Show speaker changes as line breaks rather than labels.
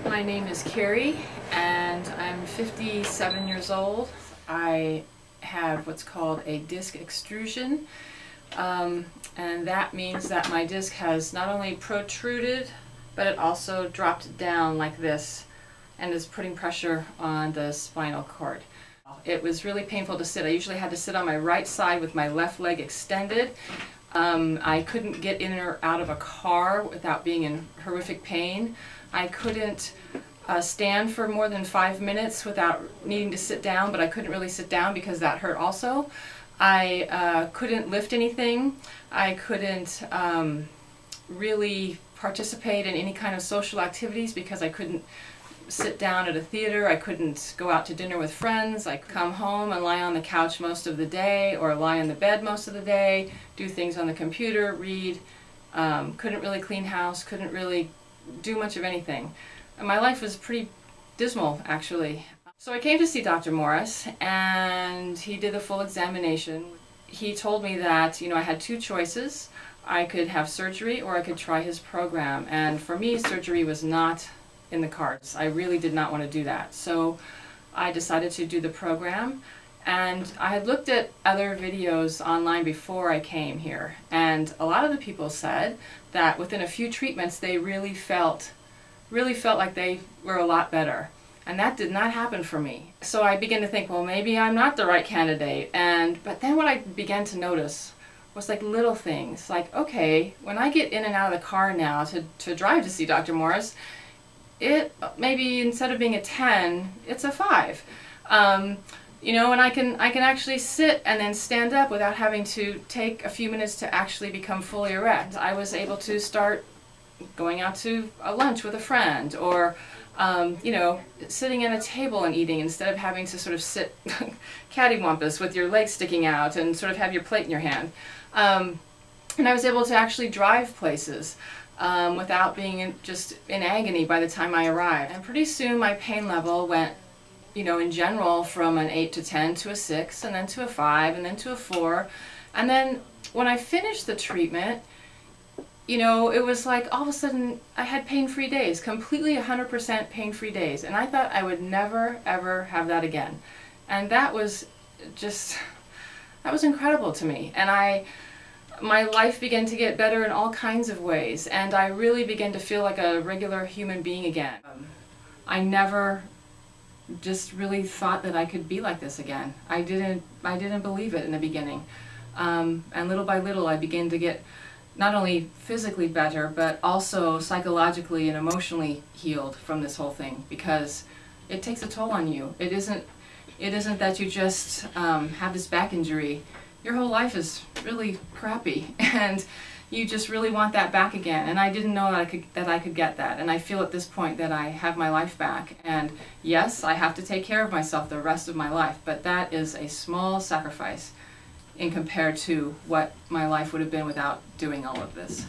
My name is Carrie and I'm 57 years old. I have what's called a disc extrusion, and that means that my disc has not only protruded but it also dropped down like this and is putting pressure on the spinal cord. It was really painful to sit. I usually had to sit on my right side with my left leg extended. I couldn't get in or out of a car without being in horrific pain. I couldn't stand for more than 5 minutes without needing to sit down, but I couldn't really sit down because that hurt also. I couldn't lift anything. I couldn't really participate in any kind of social activities because I couldn't sit down at a theater. I couldn't go out to dinner with friends. I could come home and lie on the couch most of the day or lie in the bed most of the day, do things on the computer, read. Couldn't really clean house, couldn't really do much of anything. And my life was pretty dismal, actually. So I came to see Dr. Morris and he did a full examination. He told me that, I had two choices. I could have surgery or I could try his program. And for me, surgery was not in the cards. I really did not want to do that. So I decided to do the program. And I had looked at other videos online before I came here. And a lot of the people said that within a few treatments, they really felt like they were a lot better. And that did not happen for me. So I began to think, well, maybe I'm not the right candidate. But then what I began to notice was like little things. Like, okay, when I get in and out of the car now to drive to see Dr. Morris, it maybe instead of being a 10, it's a 5. And I can actually sit and then stand up without having to take a few minutes to actually become fully erect. I was able to start going out to a lunch with a friend, or sitting at a table and eating instead of having to sort of sit cattywampus with your legs sticking out and sort of have your plate in your hand. And I was able to actually drive places without being just in agony by the time I arrived. And pretty soon my pain level went, in general, from an 8 to 10 to a 6, and then to a 5, and then to a 4. And then when I finished the treatment, it was like all of a sudden I had pain-free days, completely 100% pain-free days. And I thought I would never, ever have that again. And that was incredible to me. And my life began to get better in all kinds of ways. And I really began to feel like a regular human being again. I never just really thought that I could be like this again. I didn't believe it in the beginning. And little by little I began to get not only physically better, but also psychologically and emotionally healed from this whole thing, because it takes a toll on you. It isn't that you just have this back injury. Your whole life is really crappy, and you just really want that back again. And I didn't know that I could get that. And I feel at this point that I have my life back. And yes, I have to take care of myself the rest of my life, but that is a small sacrifice in compared to what my life would have been without doing all of this.